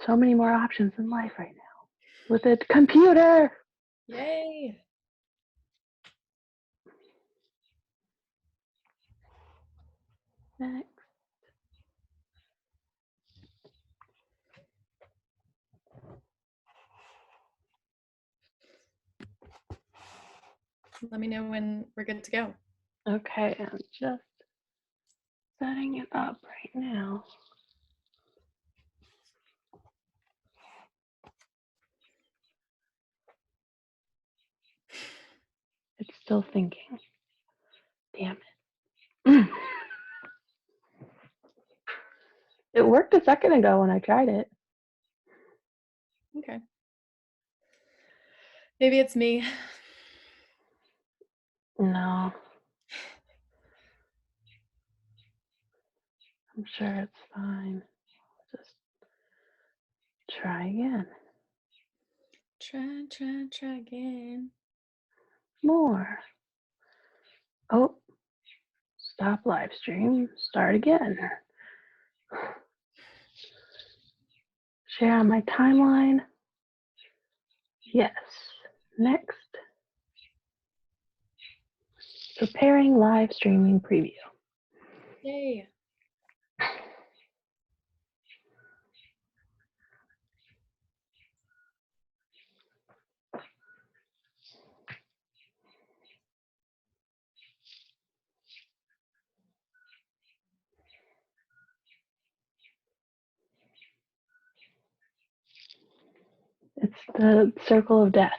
So many more options in life right now with a computer. Yay. Next. Let me know when we're good to go. Okay, I'm just setting it up right now. It's still thinking. Damn it. It worked a second ago when I tried it. Okay. Maybe it's me. No. I'm sure it's fine. Just try again. Try again. More. Oh, stop live stream. Start again. Share on my timeline. Yes. Next. Preparing live streaming preview. Yay. It's the circle of death.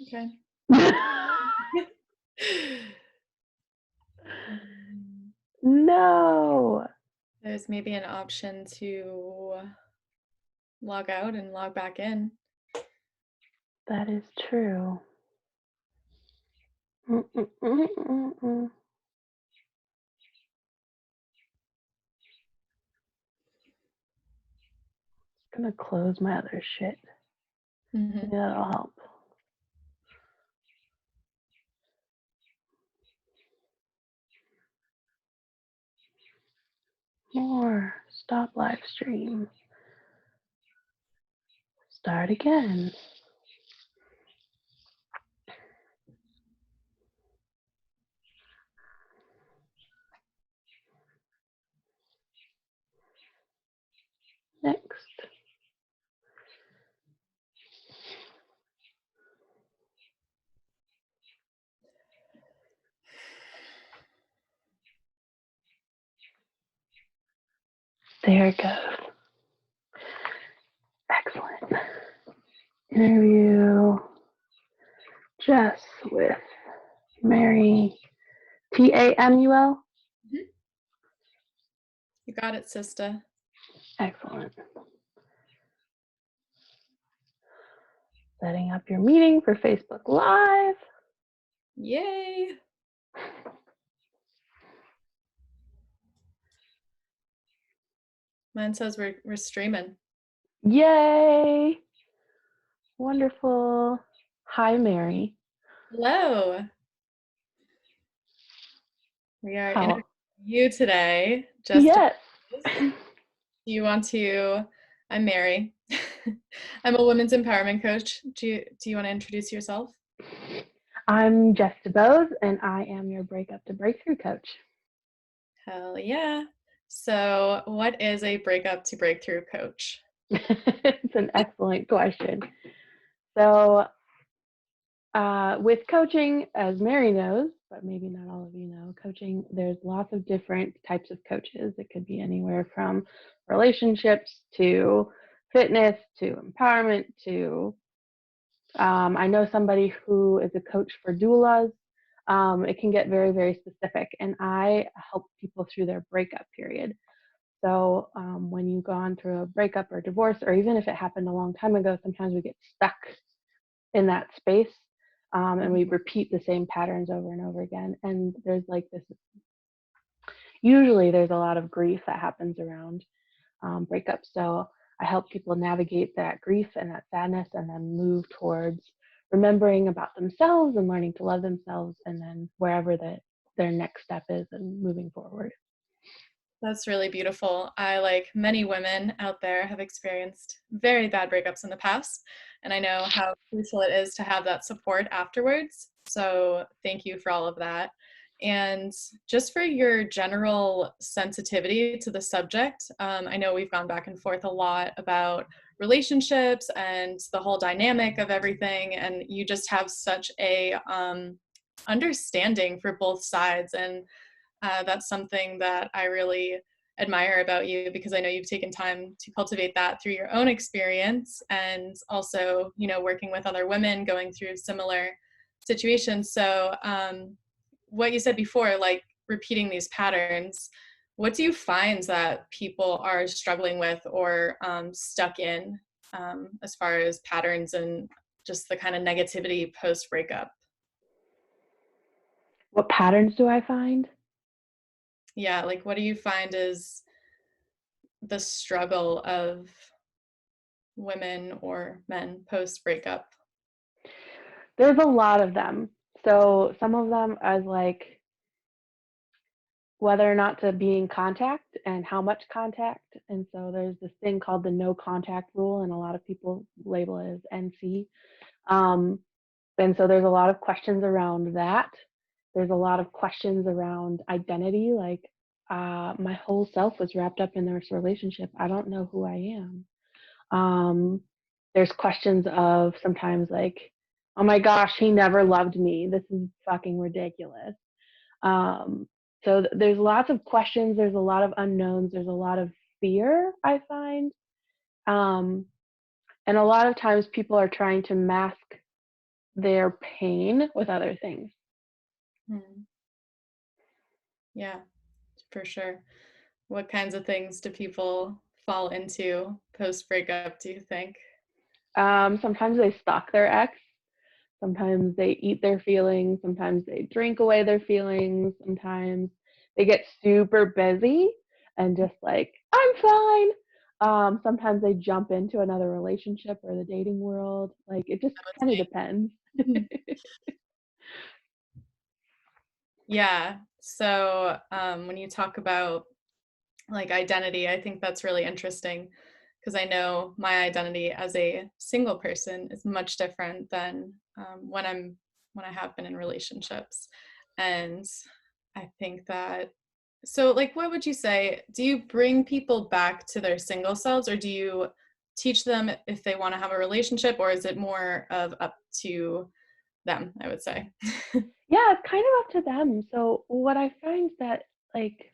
Okay. No. There's maybe an option to log out and log back in. That is true. Gonna close my other shit. Maybe that'll help. More. Stop live stream. Start again. Next. There it goes. Excellent. Interview Jess with Mary Tamul. You got it, sister. Excellent. Setting up your meeting for Facebook Live. Yay. Mine says we're streaming. Yay. Wonderful. Hi, Mary. Hello. We are interviewing you today. Just yes. I'm Mary. I'm a women's empowerment coach. Do you want to introduce yourself? I'm Jess DeBose, and I am your Breakup to Breakthrough coach. Hell yeah. So what is a breakup to breakthrough coach? It's an excellent question. So with coaching, as Mary knows, but maybe not all of you know, coaching, there's lots of different types of coaches. It could be anywhere from relationships to fitness to empowerment to, I know somebody who is a coach for doulas. It can get very, very specific, and I help people through their breakup period. So when you've gone through a breakup or divorce, or even if it happened a long time ago, sometimes we get stuck in that space. And we repeat the same patterns over and over again. And there's like this, usually there's a lot of grief that happens around breakups. So I help people navigate that grief and that sadness and then move towards remembering about themselves and learning to love themselves, and then wherever their next step is and moving forward. That's really beautiful. I, like many women out there, have experienced very bad breakups in the past, and I know how crucial it is to have that support afterwards. So, thank you for all of that. And just for your general sensitivity to the subject, I know we've gone back and forth a lot about relationships and the whole dynamic of everything, and you just have such a understanding for both sides. And that's something that I really admire about you, because I know you've taken time to cultivate that through your own experience, and also, working with other women going through similar situations. So, what you said before, like repeating these patterns, what do you find that people are struggling with or stuck in, as far as patterns and just the kind of negativity post breakup? What patterns do I find? Yeah, like what do you find is the struggle of women or men post breakup? There's a lot of them. So some of them as like whether or not to be in contact and how much contact. And so there's this thing called the no contact rule, and a lot of people label it as NC. Um, and so there's a lot of questions around that. There's a lot of questions around identity, like my whole self was wrapped up in this relationship. I don't know who I am. Um, there's questions of sometimes like, oh my gosh, he never loved me. This is fucking ridiculous. Um, so there's lots of questions. There's a lot of unknowns. There's a lot of fear, I find. Um, and a lot of times people are trying to mask their pain with other things. Hmm. Yeah, for sure. What kinds of things do people fall into post breakup, do you think? Sometimes they stalk their ex. Sometimes they eat their feelings. Sometimes they drink away their feelings. Sometimes they get super busy and just like, I'm fine. Sometimes they jump into another relationship or the dating world. Like it just That was kind of depends. me. Yeah. So, when you talk about like identity, I think that's really interesting, because I know my identity as a single person is much different than when I have been in relationships. And I think that, so like what would you say, do you bring people back to their single selves, or do you teach them if they want to have a relationship, or is it more of up to them, I would say? Yeah, it's kind of up to them. So what I find that like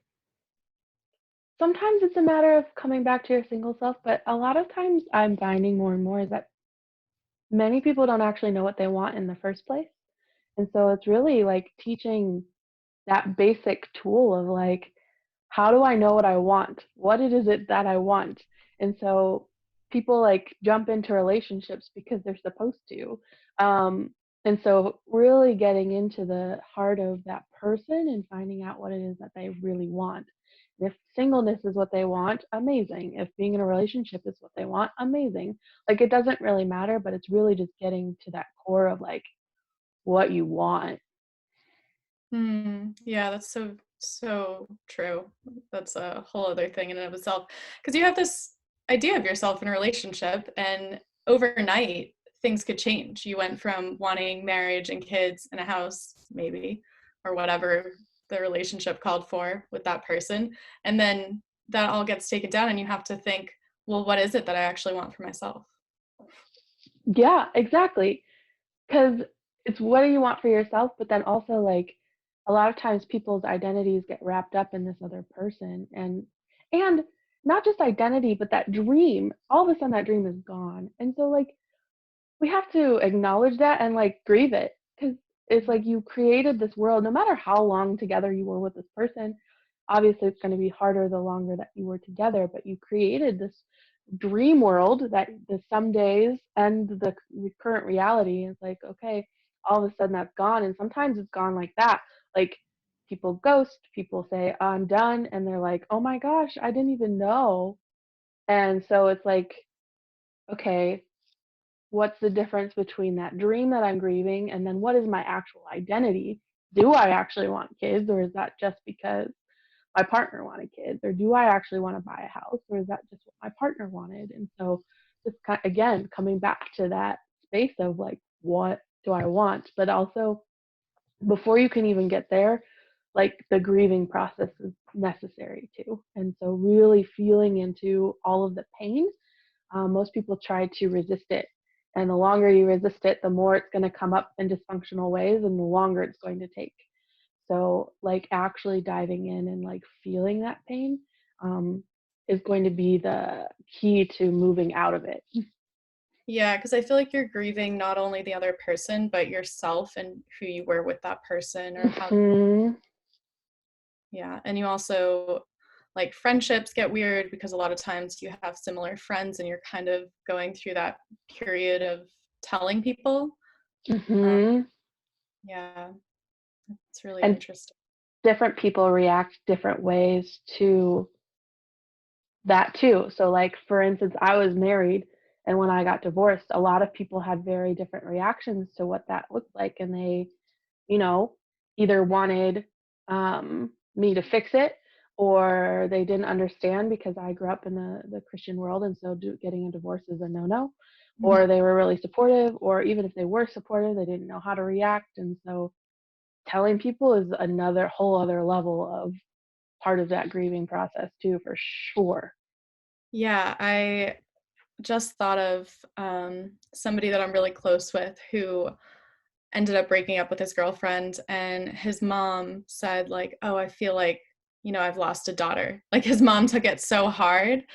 sometimes it's a matter of coming back to your single self, but a lot of times I'm finding more and more is that many people don't actually know what they want in the first place. And so it's really like teaching that basic tool of like, how do I know what I want? What it is it that I want? And so people like jump into relationships because they're supposed to. And so really getting into the heart of that person and finding out what it is that they really want. And if singleness is what they want, amazing. If being in a relationship is what they want, amazing. Like it doesn't really matter, but it's really just getting to that core of like what you want. Yeah, that's so true. That's a whole other thing in and of itself. Because you have this idea of yourself in a relationship, and overnight things could change. You went from wanting marriage and kids and a house, maybe, or whatever the relationship called for with that person, and then that all gets taken down, and you have to think, well, what is it that I actually want for myself? Yeah, exactly. Because it's what do you want for yourself, but then also like a lot of times people's identities get wrapped up in this other person, and not just identity, but that dream. All of a sudden that dream is gone. And so like we have to acknowledge that and like grieve it, because it's like you created this world. No matter how long together you were with this person, obviously it's going to be harder the longer that you were together, but you created this dream world that the some days and the current reality is like, okay, all of a sudden that's gone. And sometimes it's gone like that, like people ghost, people say I'm done, and they're like, oh my gosh, I didn't even know. And so it's like, okay, what's the difference between that dream that I'm grieving and then what is my actual identity? Do I actually want kids, or is that just because? my partner wanted kids, or do I actually want to buy a house, or is that just what my partner wanted? And so just again coming back to that space of like, what do I want? But also, before you can even get there, like the grieving process is necessary too. And so really feeling into all of the pain. Most people try to resist it, and the longer you resist it, the more it's going to come up in dysfunctional ways and the longer it's going to take. So like actually diving in and like feeling that pain, um, is going to be the key to moving out of it. Yeah, because I feel like you're grieving not only the other person, but yourself and who you were with that person or how, Hmm. yeah. And you also, like, friendships get weird because a lot of times you have similar friends and you're kind of going through that period of telling people. Uh, Hmm. yeah, it's really And interesting. different people react different ways to that too. So like for instance, I was married, and when I got divorced, a lot of people had very different reactions to what that looked like, and they, you know, either wanted me to fix it, or they didn't understand because I grew up in the Christian world, and so getting a divorce is a no-no, Mhm. or they were really supportive, or even if they were supportive, they didn't know how to react. And so telling people is another whole other level of part of that grieving process too, for sure. Yeah, I just thought of somebody that I'm really close with who ended up breaking up with his girlfriend, and his mom said like, oh, I feel like, I've lost a daughter. Like, his mom took it so hard,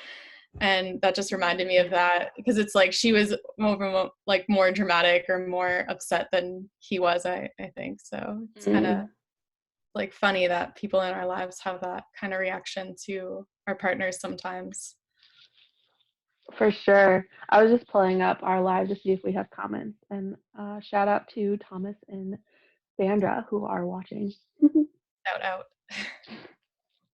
and that just reminded me of that because it's like she was more dramatic or more upset than he was, I think. So it's kind of Mm, like funny that people in our lives have that kind of reaction to our partners sometimes. for sure. I was just pulling up our live to see if we have comments, and shout out to Thomas and Sandra who are watching. Shout out.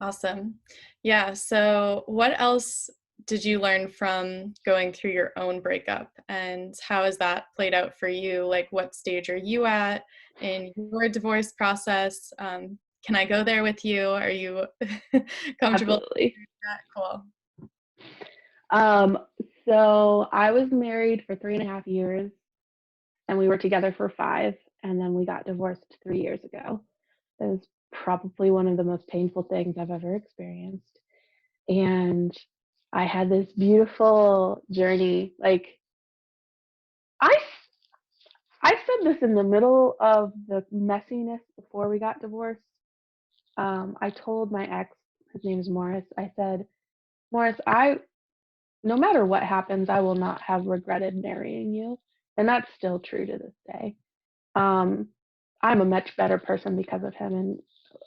Awesome. Yeah. So, what else did you learn from going through your own breakup, and how has that played out for you? Like, what stage are you at in your divorce process? Can I go there with you? Are you comfortable? Absolutely. Cool. Um, so I was married for 3.5 years, and we were together for 5, and then we got divorced 3 years ago. It was probably one of the most painful things I've ever experienced. And I had this beautiful journey. Like I I said this in the middle of the messiness before we got divorced. I told my ex, his name is Morris, I said, Morris, I no matter what happens, I will not have regretted marrying you. And that's still true to this day. Um, I'm a much better person because of him. And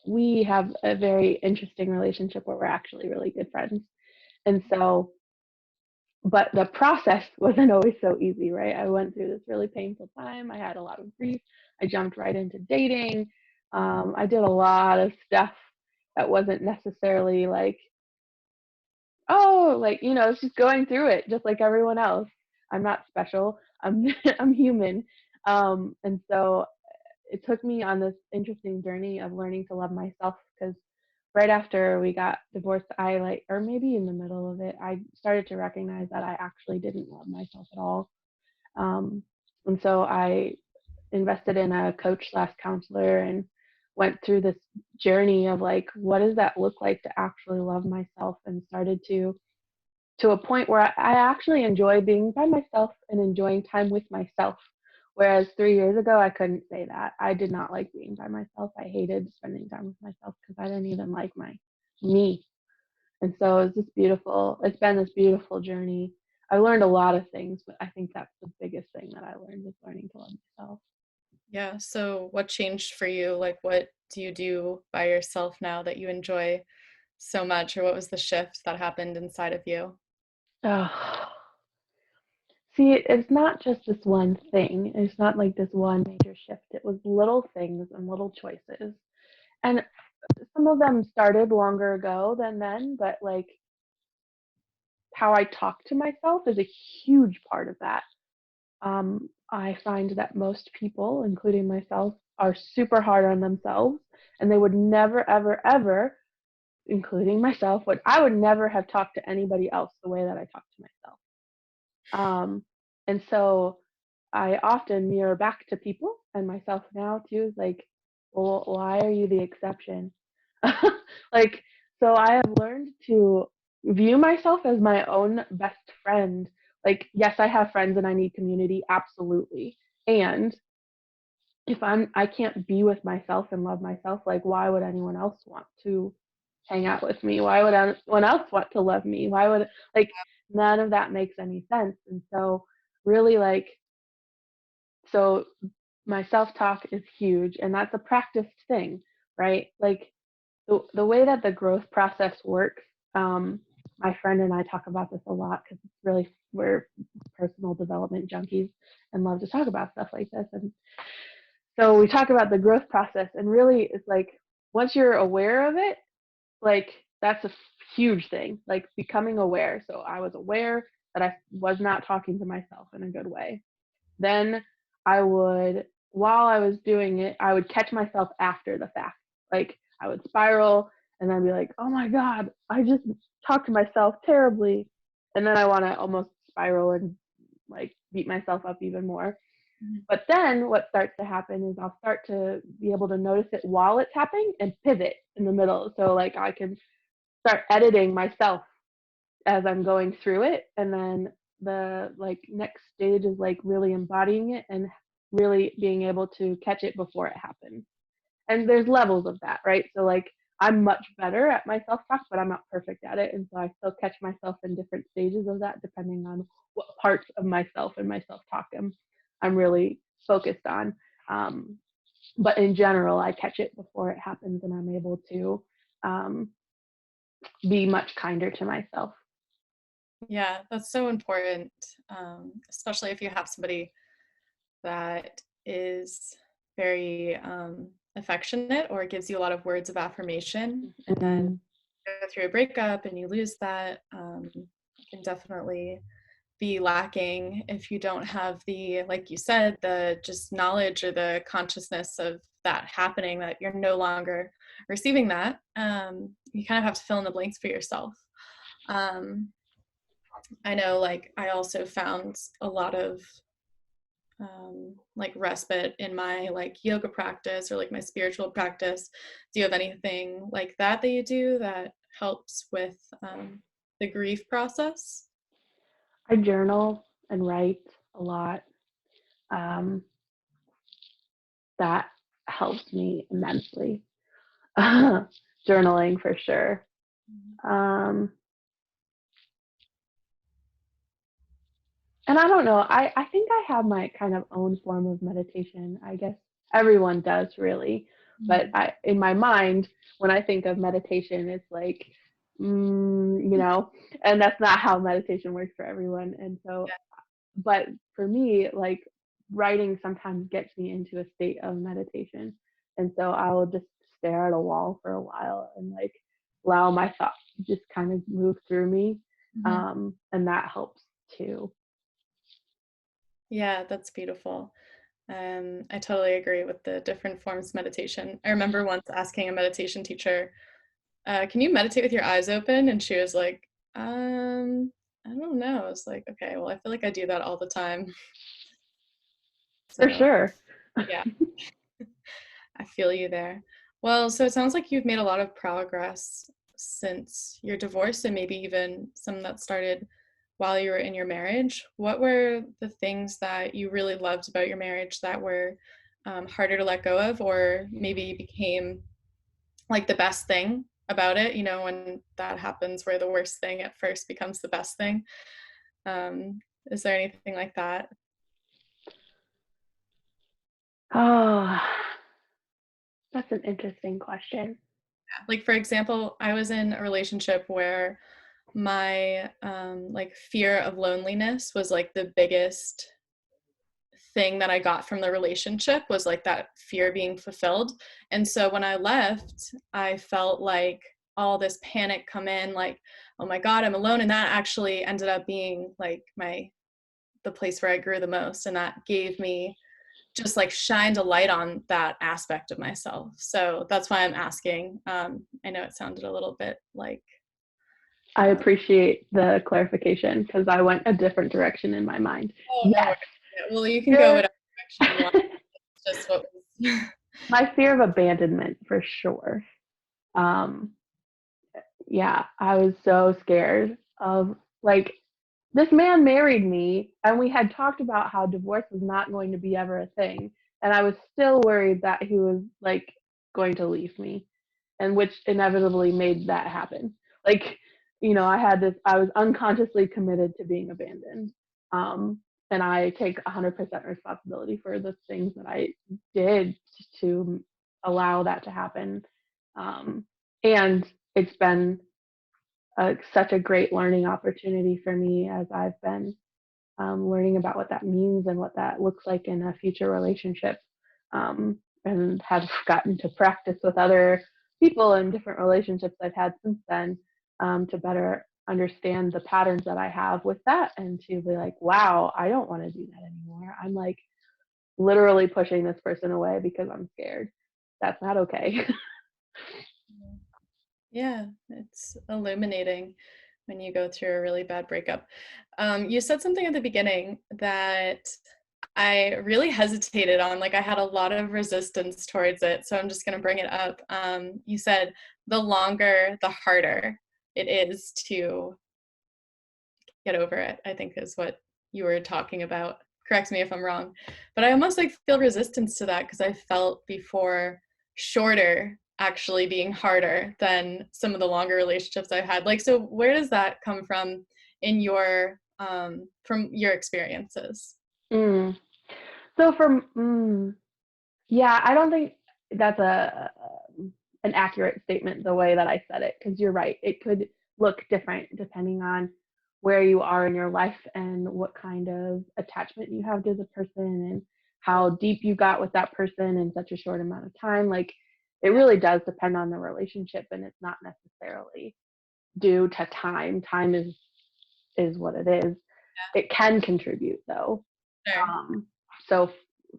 we have a very interesting relationship where we're actually really good friends. And so, but the process wasn't always so easy, right? I went through this really painful time. I had a lot of grief. I jumped right into dating. I did a lot of stuff that wasn't necessarily like, oh, like, it's just going through it just like everyone else. I'm not special. I'm I'm human. And so it took me on this interesting journey of learning to love myself, because right after we got divorced, I like, or maybe in the middle of it, I started to recognize that I actually didn't love myself at all. Um, and so I invested in a coach slash counselor and went through this journey of like, what does that look like to actually love myself, and started to a point where I actually enjoy being by myself and enjoying time with myself. Whereas 3 years ago, I couldn't say that. I did not like being by myself. I hated spending time with myself because I didn't even like me. And so it's this beautiful. It's been this beautiful journey. I learned a lot of things, but I think that's the biggest thing that I learned, was learning to love myself. Yeah. So, what changed for you? Like, what do you do by yourself now that you enjoy so much, or what was the shift that happened inside of you? Oh, see, it's not just this one thing. It's not like this one major shift. It was little things and little choices. And some of them started longer ago than then, but like how I talk to myself is a huge part of that. I find that most people, including myself, are super hard on themselves, and they would never, ever, ever including myself, I would never have talked to anybody else the way that I talk to myself. And so I often mirror back to people and myself now too, like, well, why are you the exception? Like, so I have learned to view myself as my own best friend. Like, yes, I have friends and I need community, absolutely. And if I can't be with myself and love myself, like, why would anyone else want to hang out with me? Why would anyone else want to love me? Why would, like, none of that makes any sense. And so really, like, so my self-talk is huge, and that's a practiced thing, right? Like, the way that the growth process works, um, my friend and I talk about this a lot because it's really, we're personal development junkies and love to talk about stuff like this. And so we talk about the growth process, and really it's like, once you're aware of it, like, that's a huge thing, like becoming aware. So I was aware that I was not talking to myself in a good way. Then I would, while I was doing it, I would catch myself after the fact. Like, I would spiral and then be like, oh my God, I just talked to myself terribly. And then I want to almost spiral and like beat myself up even more. Mhm. But then what starts to happen is I'll start to be able to notice it while it's happening and pivot in the middle. So like I can start editing myself as I'm going through it. And then the like next stage is like really embodying it and really being able to catch it before it happens. And there's levels of that, right? So like I'm much better at my self-talk, but I'm not perfect at it. And so I still catch myself in different stages of that depending on what parts of myself and my self-talk I'm really focused on. Um, but in general, I catch it before it happens and I'm able to um, be much kinder to myself. Yeah, that's so important, especially if you have somebody that is very affectionate or gives you a lot of words of affirmation, and then Mm, go through a breakup and you lose that. It can definitely be lacking if you don't have the, like you said, the just knowledge or the consciousness of that happening, that you're no longer receiving that. You kind of have to fill in the blanks for yourself. Um, I know, like, I also found a lot of like respite in my like yoga practice or like my spiritual practice. Do you have anything like that you do that helps with the grief process? I journal and write a lot. Um, that helps me immensely. Journaling for sure. Um, and I don't know. I think I have my kind of own form of meditation. I guess everyone does really, but Mhm. in my mind, when I think of meditation, it's like, you know, and that's not how meditation works for everyone. And so, but for me, like, writing sometimes gets me into a state of meditation, and so I will just stare at a wall for a while and like allow my thoughts to just kind of move through me, Mhm. and that helps too. Yeah, that's beautiful. I totally agree with the different forms of meditation. I remember once asking a meditation teacher, can you meditate with your eyes open? And she was like, I don't know. I was like, okay, well, I feel like I do that all the time. For So, sure. yeah, I feel you there. Well, so it sounds like you've made a lot of progress since your divorce and maybe even some that started while you were in your marriage. What were the things that you really loved about your marriage that were harder to let go of, or maybe became like the best thing about it? You know, when that happens, where the worst thing at first becomes the best thing. Is there anything like that? Oh, that's an interesting question. Like, for example, I was in a relationship where my like fear of loneliness was like the biggest thing that I got from the relationship, was like that fear being fulfilled. And so when I left, I felt like all this panic come in, like, oh my God, I'm alone. And that actually ended up being like the place where I grew the most. And that gave me just like shined a light on that aspect of myself. So that's why I'm asking. I know it sounded a little bit like. I appreciate the clarification because I went a different direction in my mind. Oh, no Yes, worries. Yeah, well, you can go fear. whatever direction you want. It's just what was. My fear of abandonment for sure. Um, yeah, I was so scared of like this man married me and we had talked about how divorce was not going to be ever a thing and I was still worried that he was like going to leave me and which inevitably made that happen. Like, I was unconsciously committed to being abandoned. Um, and I take 100% responsibility for the things that I did to allow that to happen. Um, and it's been such a great learning opportunity for me as I've been learning about what that means and what that looks like in a future relationship, and have gotten to practice with other people in different relationships I've had since then, to better understand the patterns that I have with that and to be like, wow, I don't want to do that anymore. I'm like literally pushing this person away because I'm scared. That's not okay. Yeah, it's illuminating when you go through a really bad breakup. You said something at the beginning that I really hesitated on, like I had a lot of resistance towards it. So I'm just going to bring it up. You said the longer, the harder it is to get over it, I think is what you were talking about. Correct me if I'm wrong. But I almost like feel resistance to that because I felt before shorter actually being harder than some of the longer relationships I've had. Like, so where does that come in your from your experiences? mm. So yeah, I don't think that's an accurate statement the way that I said it because you're right. It could look different depending on where you are in your life and what kind of attachment you have to the person and how deep you got with that person in such a short amount of time. Like it really does depend on the relationship and it's not necessarily due to time. Time is what it is. It can contribute though. Sure. Um, so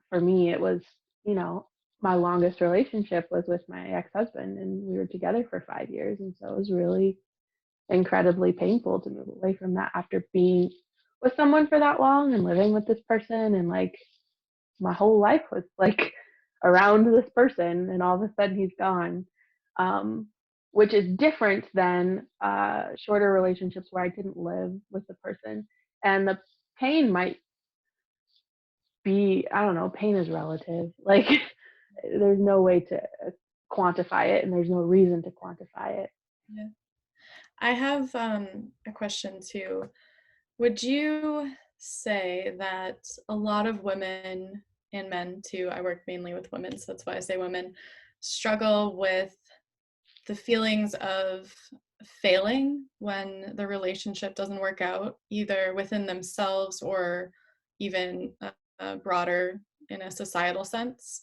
for me, it was, you know, my longest relationship was with my ex-husband, and we were together for 5 years, and so it was really incredibly painful to move away from that after being with someone for that long and living with this person, and like my whole life was like around this person, and all of a sudden he's gone. Um, which is different than shorter relationships where I didn't live with the person, and the pain might be, I don't know, pain is relative. Like there's no way to quantify it and there's no reason to quantify it. Yeah. I have a question too. Would you say that a lot of women and men too, I work mainly with women, so that's why I say women, struggle with the feelings of failing when the relationship doesn't work out, either within themselves or even broader in a societal sense?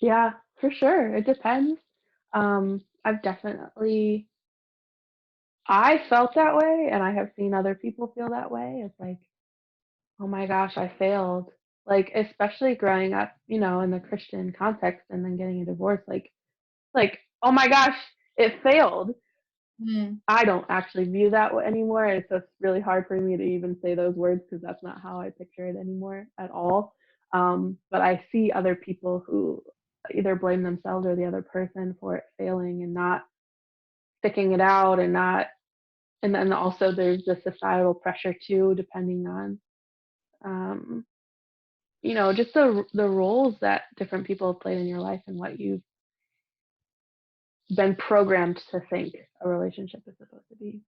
Yeah, for sure. It depends. I've definitely, I felt that way and I have seen other people feel that way. It's like, oh my gosh, I failed. Like, especially growing up, in the Christian context and then getting a divorce, like, oh my gosh, it failed. Mm, I don't actually view that anymore. And so it's really hard for me to even say those words because that's not how I picture it anymore at all. But I see other people who either blame themselves or the other person for it failing and not sticking it out and not, and then also there's the societal pressure too, depending on, um, just the roles that different people have played in your life and what you've been programmed to think a relationship is supposed to be.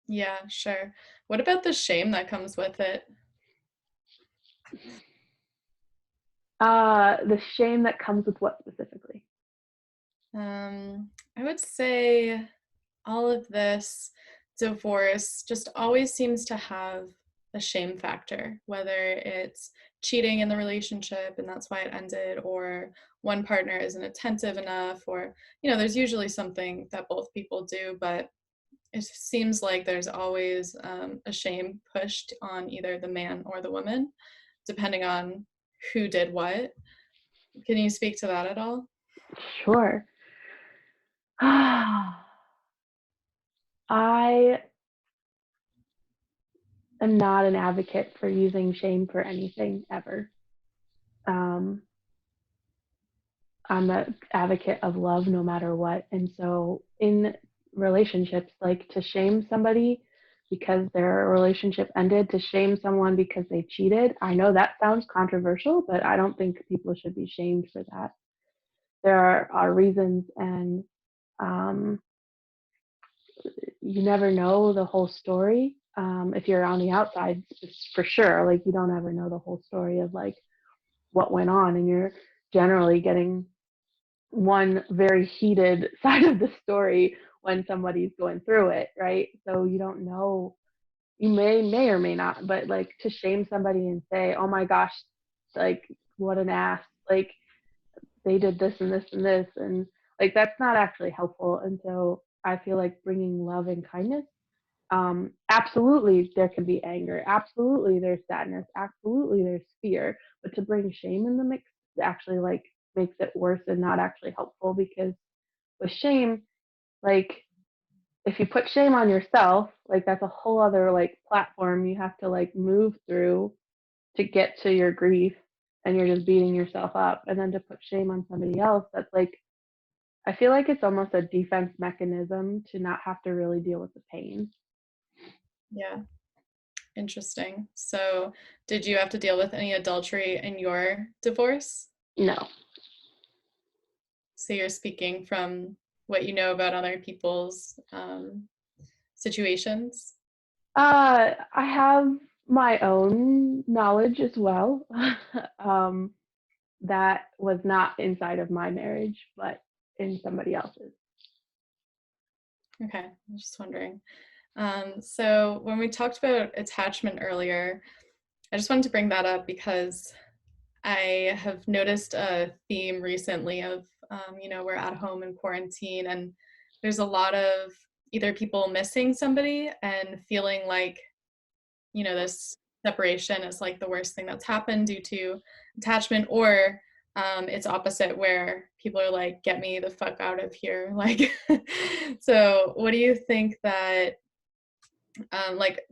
yeah, sure. What about the shame that comes with it? The shame that comes with what specifically? I would say all of this divorce just always seems to have a shame factor, whether it's cheating in the relationship and that's why it ended, or one partner isn't attentive enough, or, there's usually something that both people do, but it seems like there's always a shame pushed on either the man or the woman, depending on who did what. Can you speak to that at all? Sure. I am not an advocate for using shame for anything ever. Um, I'm an advocate of love no matter what. And so in relationships, like to shame somebody because their relationship ended, to shame someone because they cheated, I know that sounds controversial, but I don't think people should be shamed for that. There are reasons, and um, you never know the whole story. If you're on the outside, for sure, like you don't ever know the whole story of like what went on, and you're generally getting one very heated side of the story when somebody's going through it, right? So you don't know. You may or may not, but like to shame somebody and say, "Oh my gosh, like what an ass!" Like they did this and this and this, and like that's not actually helpful. And so I feel like bringing love and kindness. Absolutely, there can be anger. Absolutely, there's sadness. Absolutely, there's fear. But to bring shame in the mix actually like makes it worse and not actually helpful, because with shame, like if you put shame on yourself, like that's a whole other like platform you have to like move through to get to your grief, and you're just beating yourself up. And then to put shame on somebody else, that's like I feel like it's almost a defense mechanism to not have to really deal with the pain. Yeah, interesting. So, did you have to deal with any adultery in your divorce? No. So, you're speaking from what you know about other people's situations? I have my own knowledge as well. um, that was not inside of my marriage, but in somebody else's. Okay, I'm just wondering. So, when we talked about attachment earlier, I just wanted to bring that up because I have noticed a theme recently of, we're at home in quarantine, and there's a lot of either people missing somebody and feeling like, this separation is like the worst thing that's happened due to attachment, or it's opposite where people are like, get me the fuck out of here. Like, so what do you think that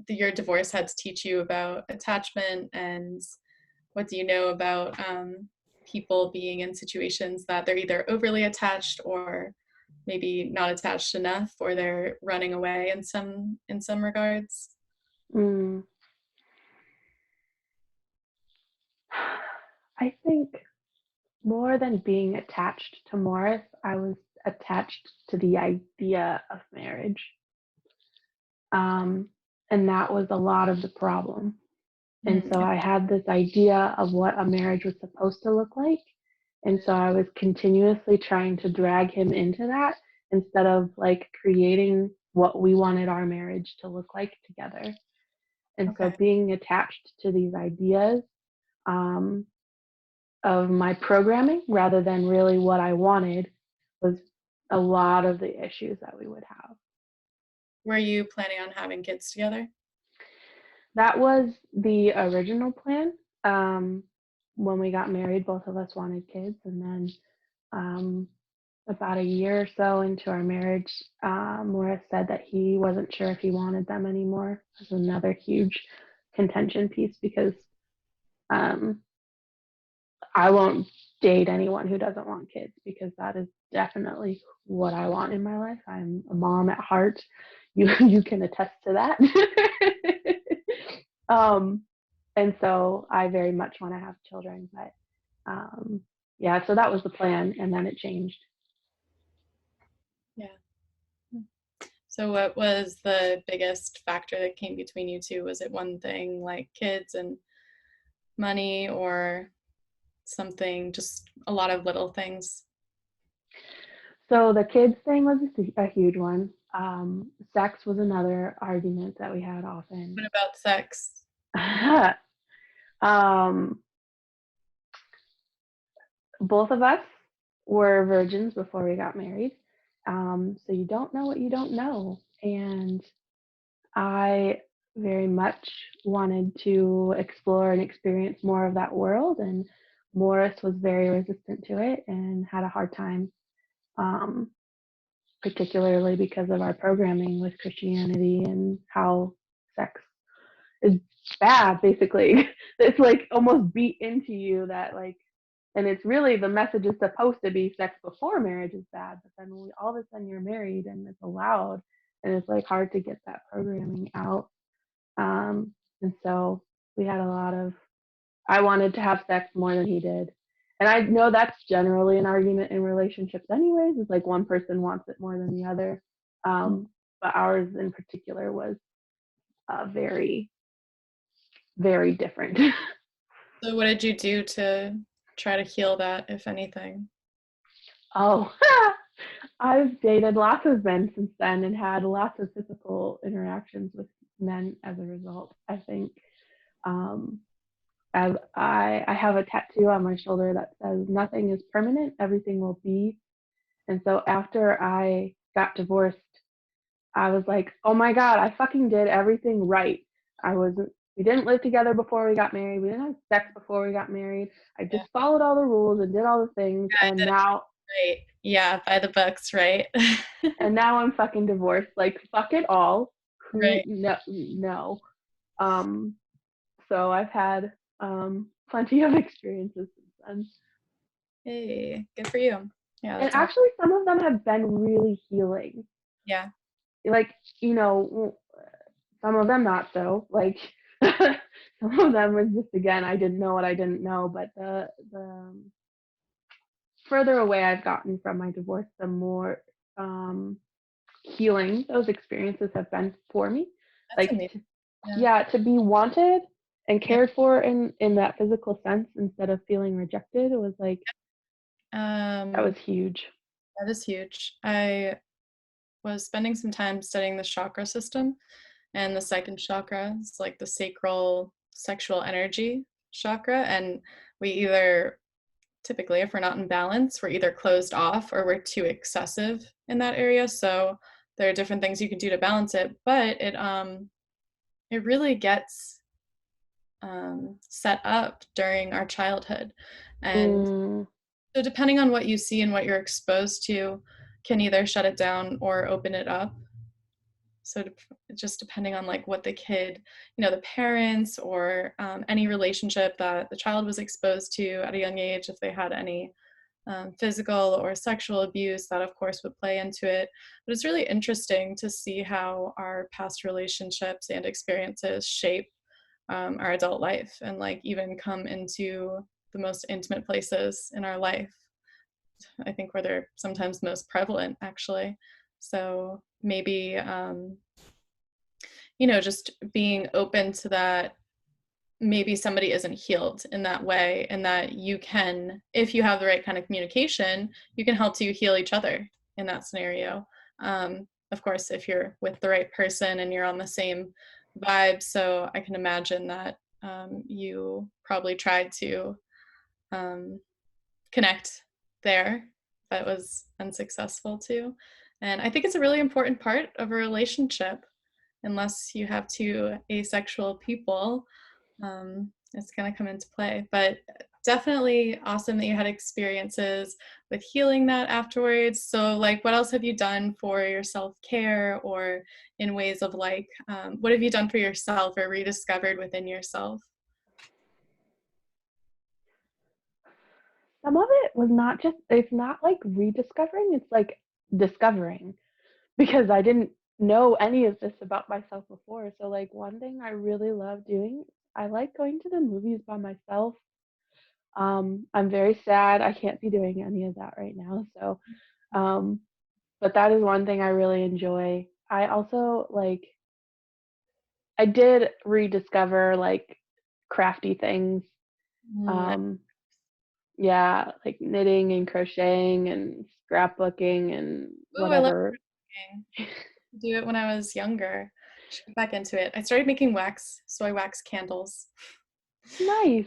your divorce had to teach you about attachment, and what do you know about people being in situations that they're either overly attached or maybe not attached enough, or they're running away in some regards? Mm. I think more than being attached to Morris, I was attached to the idea of marriage. Um, and that was a lot of the problem. And Mm, so I had this idea of what a marriage was supposed to look like. And so I was continuously trying to drag him into that instead of like creating what we wanted our marriage to look like together. And so okay. being attached to these ideas um, of my programming rather than really what I wanted was a lot of the issues that we would have. Were you planning on having kids together? That was the original plan. Um, when we got married, both of us wanted kids, and then um, about a year or so into our marriage, Morris said that he wasn't sure if he wanted them anymore. It was another huge contention piece because um, I won't date anyone who doesn't want kids, because that is definitely what I want in my life. I'm a mom at heart. You can attest to that. um, and so I very much want to have children, but yeah, so that was the plan, and then it changed. Yeah. So what was the biggest factor that came between you two? Was it one thing like kids and money, or something, just a lot of little things? So the kids thing was a huge one. Sex was another argument that we had often. What about sex? um, both of us were virgins before we got married. So you don't know what you don't know. And I very much wanted to explore and experience more of that world, and Morris was very resistant to it and had a hard time, um, particularly because of our programming with Christianity and how sex is bad, basically. It's like almost beat into you that, like, and it's really, the message is supposed to be sex before marriage is bad, but then all of a sudden you're married and it's allowed, and it's like hard to get that programming out. Um, and so we had a lot of, I wanted to have sex more than he did. And I know that's generally an argument in relationships, anyways. It's like one person wants it more than the other. But ours in particular was very, very different. So what did you do to try to heal that, if anything? Oh, I've dated lots of men since then and had lots of physical interactions with men as a result. I think, um, as I have a tattoo on my shoulder that says nothing is permanent, everything will be. And so after I got divorced, I was like, oh my God, I fucking did everything right. I wasn't, we didn't live together before we got married. We didn't have sex before we got married. I Yeah, just followed all the rules and did all the things. I did it right. Yeah, by the books, right? And now I'm fucking divorced. Like, fuck it all. Who, Right. no, no. Um, so I've had, plenty of experiences since then. Hey, good for you. Yeah, And that's awesome. actually, some of them have been really healing. Yeah. Like, some of them not so. Like, some of them was just, again, I didn't know what I didn't know. But the further away I've gotten from my divorce, the more, um, healing those experiences have been for me. That's Like, amazing. Yeah. yeah, to be wanted and Yeah. cared for in that physical sense instead of feeling rejected, it was like, that Um, was huge. that is huge. I was spending some time studying the chakra system, and the second chakra is like the sacral sexual energy chakra. And we either, typically, if we're not in balance, we're either closed off or we're too excessive in that area. So there are different things you can do to balance it, but it really gets set up during our childhood. And Mm, so depending on what you see and what you're exposed to can either shut it down or open it up. So just depending on like what the kid, the parents or any relationship that the child was exposed to at a young age, if they had any physical or sexual abuse, that of course would play into it. But it's really interesting to see how our past relationships and experiences shape our adult life, and like even come into the most intimate places in our life. I think where they're sometimes most prevalent, actually. So maybe, just being open to that. Maybe somebody isn't healed in that way, and that you can, if you have the right kind of communication, you can help to heal each other in that scenario. Of course, if you're with the right person and you're on the same vibe. So I can imagine that you probably tried to um, connect there, but was unsuccessful too. And I think it's a really important part of a relationship. Unless you have two asexual people, it's going to come into play. But definitely awesome that you had experiences with healing that afterwards. So, like, what else have you done for your self care, or in ways of like, what have you done for yourself or rediscovered within yourself? some of it was not just, it's not like rediscovering, it's like discovering, because I didn't know any of this about myself before. So, like, one thing I really love doing, I like going to the movies by myself. I'm very sad I can't be doing any of that right now. So, um, but that is one thing I really enjoy. I also like, I did rediscover like crafty things. Mm. Um, yeah, like knitting and crocheting and scrapbooking and Oh, I love whatever. cooking. Do it when I was younger. Should get back into it. I started making soy wax candles. Nice.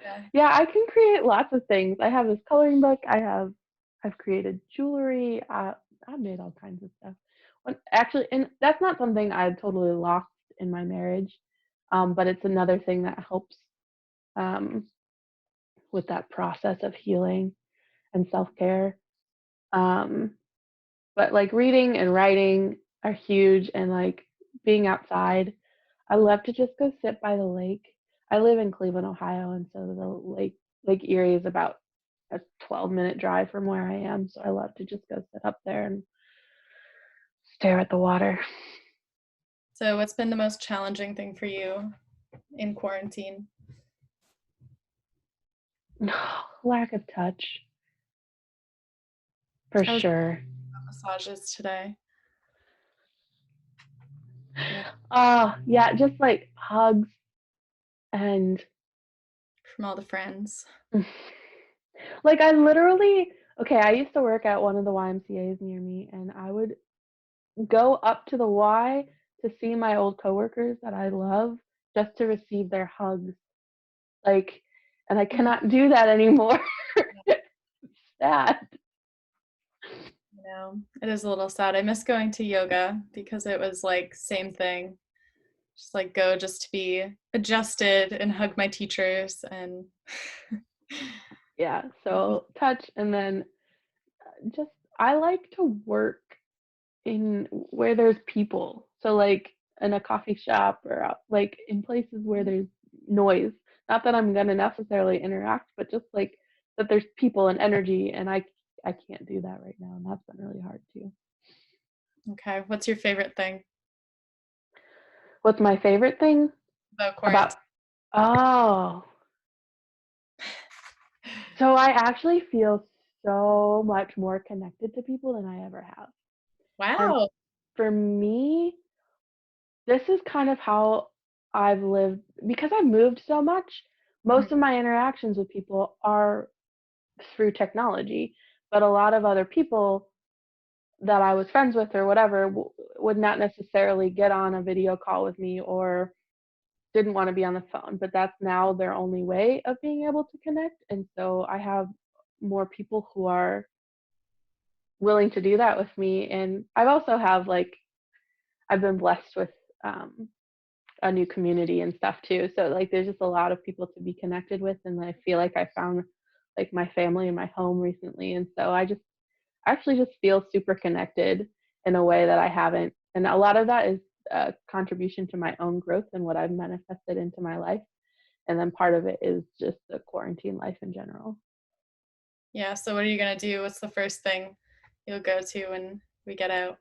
Yeah. Yeah, I can create lots of things. I have this coloring book. I've created jewelry. I've made all kinds of stuff. Actually, and that's not something I totally lost in my marriage. But it's another thing that helps um, with that process of healing and self care. Um, but like reading and writing are huge, and like being outside. I love to just go sit by the lake. I live in Cleveland, Ohio, and so the Lake Erie is about a 12-minute drive from where I am. So I love to just go sit up there and stare at the water. So, what's been the most challenging thing for you in quarantine? Lack of touch, for I was sure. at massages today. Yeah, Oh, yeah, just like hugs and from all the friends. like I literally, okay, I used to work at one of the YMCA's near me, and I would go up to the Y to see my old coworkers that I love just to receive their hugs. Like, and I Mhm. cannot do that anymore. It's sad. You know, it is a little sad. I miss going to yoga because it was like same thing. Just like go just to be adjusted and hug my teachers and Yeah, so touch, and then just I like to work in where there's people. So like in a coffee shop or like in places where there's noise. Not that I'm gonna necessarily interact, but just like that there's people and energy, and I can't do that right now, and that's been really hard too. okay. What's your favorite thing What's my favorite thing about about quarantine? oh, so I actually feel so much more connected to people than I ever have. And Wow. for me, this is kind of how I've lived because I moved so much. Mhm. Most of my interactions with people are through technology, but a lot of other people that I was friends with or whatever would not necessarily get on a video call with me or didn't want to be on the phone, but that's now their only way of being able to connect. And so I have more people who are willing to do that with me. And I've also have like I've been blessed with um, a new community and stuff too. So like there's just a lot of people to be connected with, and I feel like I found like my family and my home recently. And so I just actually just feel super connected in a way that I haven't. And a lot of that is a contribution to my own growth and what I've manifested into my life. And then part of it is just the quarantine life in general. Yeah, so what are you gonna do? What's the first thing you'll go to when we get out?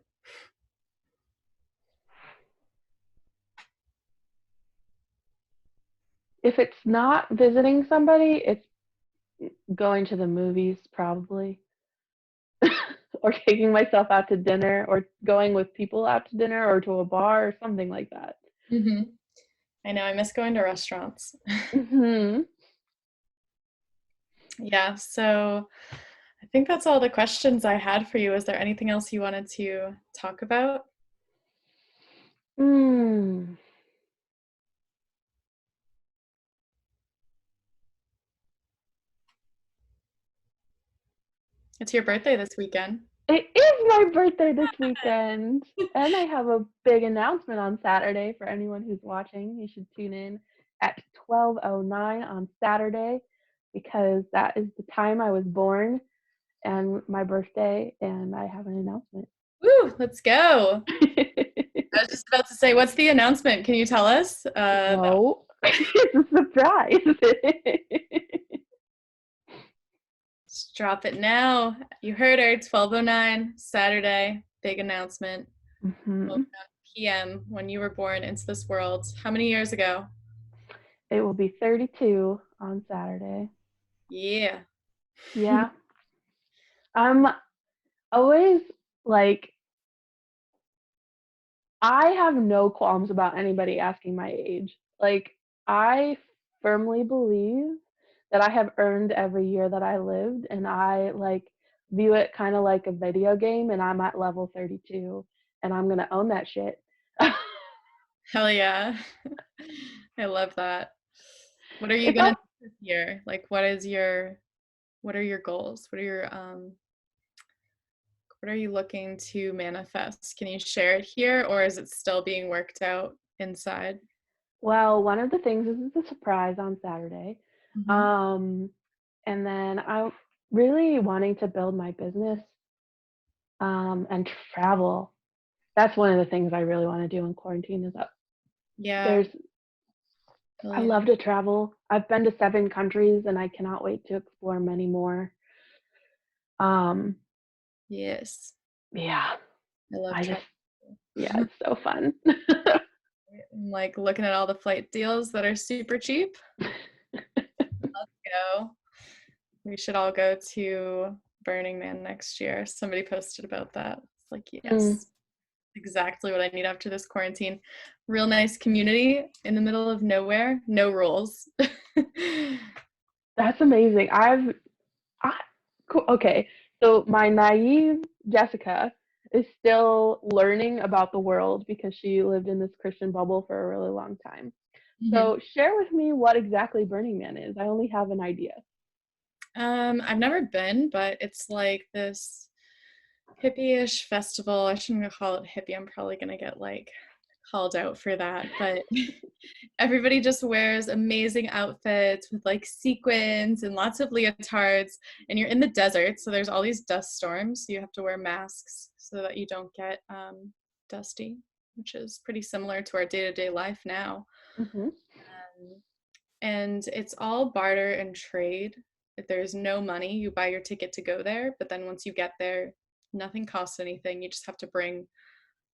If it's not visiting somebody, it's going to the movies probably. Or taking myself out to dinner or going with people out to dinner or to a bar or something like that. Hmm. I know, I miss going to restaurants. Mhm. Yeah, so I think that's all the questions I had for you. Is there anything else you wanted to talk about? Mm. It's your birthday this weekend. It is my birthday this weekend. And I have a big announcement on Saturday for anyone who's watching. You should tune in at 12:09 on Saturday because that is the time I was born and my birthday, and I have an announcement. Woo, let's go. I was just about to say, what's the announcement? Can you tell us? No, it's a surprise. Just drop it now. You heard her, 12:09, Saturday, big announcement. Mhm. 12:09 p.m. when you were born into this world. How many years ago? It will be 32 on Saturday. Yeah. Yeah. I'm always like, I have no qualms about anybody asking my age. Like, I firmly believe that I have earned every year that I lived, and I like view it kind of like a video game, and I'm at level 32, and I'm gonna own that shit. Hell yeah. I love that. What are you It's gonna all do this year? Like what are your goals? What are you looking to manifest? Can you share it here or is it still being worked out inside? Well, one of the things is it's a surprise on Saturday. Hmm. Um, and then I'm really wanting to build my business and travel. That's one of the things I really want to do in quarantine is that Yeah, there's I really. love to travel. I've been to 7 countries and I cannot wait to explore many more. Um, Yes, yeah, I love I just travel. yeah, it's so fun. I'm like looking at all the flight deals that are super cheap. Go. We should all go to Burning Man next year. Somebody posted about that. It's like, Mm, yes, exactly what I need after this quarantine. Real nice community in the middle of nowhere, no rules. that's amazing. I cool. Okay, so my naive Jessica is still learning about the world because she lived in this Christian bubble for a really long time. Mhm. So share with me what exactly Burning Man is. I only have an idea. I've never been, but it's like this hippie-ish festival. I shouldn't call it hippie. I'm probably gonna get like called out for that. But everybody just wears amazing outfits with like sequins and lots of leotards, and you're in the desert, so there's all these dust storms. So you have to wear masks so that you don't get dusty, which is pretty similar to our day-to-day life now. Hmm. Um, and it's all barter and trade. If there's no money, you buy your ticket to go there, but then once you get there, nothing costs anything. You just have to bring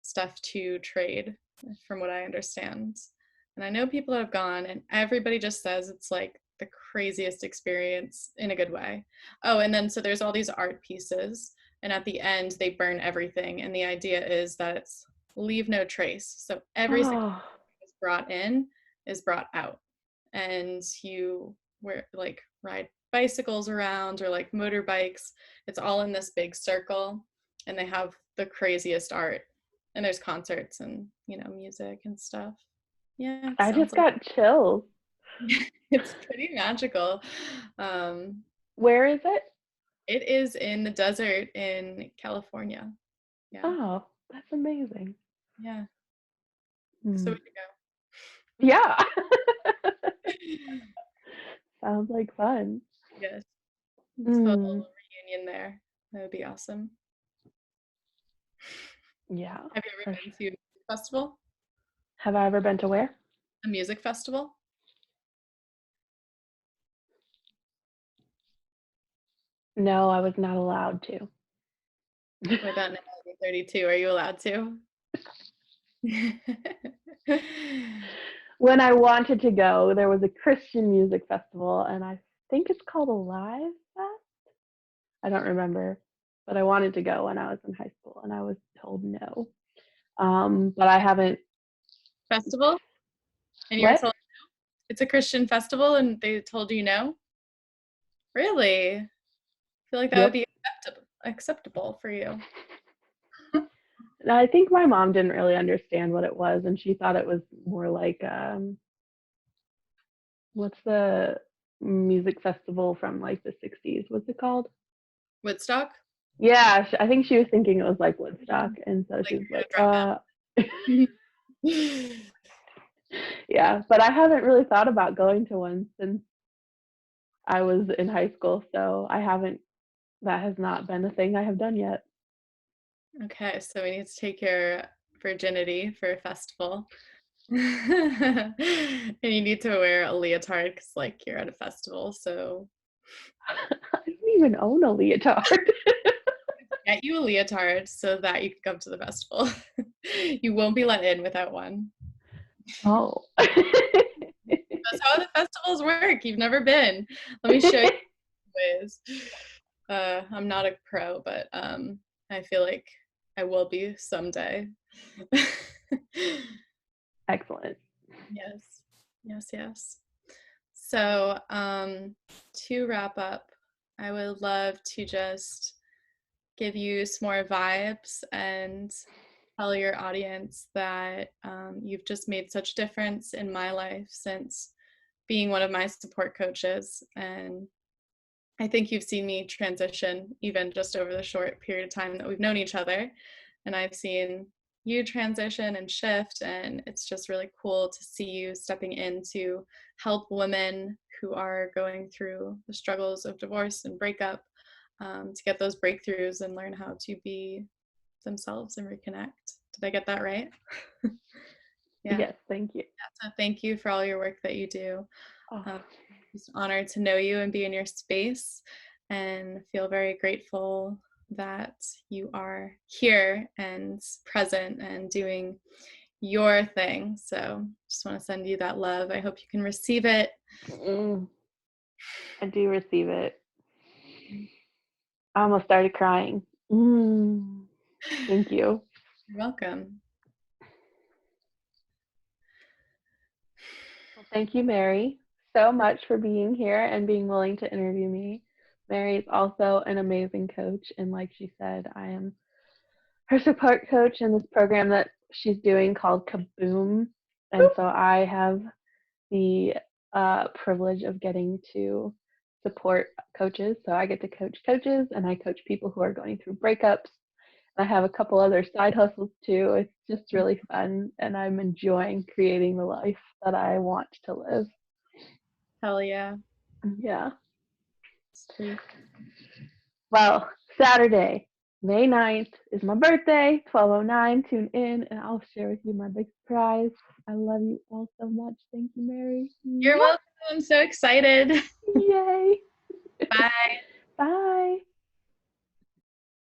stuff to trade, from what I understand. And I know people that have gone, and everybody just says it's like the craziest experience in a good way. Oh, and then so there's all these art pieces, and at the end, they burn everything. And the idea is that it's leave no trace. So every single Oh, thing that's brought in is brought out. And you like ride bicycles around or like motorbikes. It's all in this big circle, and they have the craziest art, and there's concerts and music and stuff. Yeah, it I sounds just like got chills. it's pretty magical. um Where is it? it is in the desert in California. Yeah, Oh, that's amazing. yeah, so we Hmm. could Yeah, go. sounds like fun. Yes, total Hmm. reunion there. That would be awesome. Yeah, Have you ever for been sure. to a music festival? Have I ever been to where? A music festival? No, I was not allowed to. What about now that you're 32? Are you allowed to? When I wanted to go, there was a Christian music festival, and I think it's called Alive Fest. I don't remember, but I wanted to go when I was in high school, and I was told no. But I haven't. Festival? And you were What? told it's a Christian festival and they told you no? Really? I feel like that would Yep. be acceptable for you. I think my mom didn't really understand what it was, and she thought it was more like what's the music festival from like the '60s? What's it called? Woodstock? Yeah, I think she was thinking it was like Woodstock, and so she Like was you're like, gonna drop out. yeah. But I haven't really thought about going to one since I was in high school, so I haven't. That has not been a thing I have done yet. Okay, so we need to take your virginity for a festival. And you need to wear a leotard because like you're at a festival, so I don't even own a leotard. get you a leotard so that you can come to the festival. You won't be let in without one. Oh. That's how the festivals work. You've never been. Let me show you ways. I'm not a pro, but I feel like I will be someday. Excellent. Yes, yes, yes. So, to wrap up, I would love to just give you some more vibes and tell your audience that you've just made such difference in my life since being one of my support coaches. And I think you've seen me transition even just over the short period of time that we've known each other. And I've seen you transition and shift, and it's just really cool to see you stepping in to help women who are going through the struggles of divorce and breakup, to get those breakthroughs and learn how to be themselves and reconnect. Did I get that right? Yeah. Yes, thank you. So thank you for all your work that you do. Oh, Um, just honored to know you and be in your space, and feel very grateful that you are here and present and doing your thing. So just want to send you that love. I hope you can receive it. I do receive it. I almost started crying. Thank you. You're welcome. Well, thank you, Mary, so much for being here and being willing to interview me. Mary is also an amazing coach, and like she said, I am her support coach in this program that she's doing called Kaboom. And so I have the privilege of getting to support coaches. So I get to coach coaches, and I coach people who are going through breakups. I have a couple other side hustles too. It's just really fun, and I'm enjoying creating the life that I want to live. Hell yeah. Yeah. Sweet. Well, Saturday, May 9th is my birthday, 12:09. Tune in, and I'll share with you my big surprise. I love you all so much. Thank you, Mary. You're welcome. I'm so excited. Yay. Bye. Bye.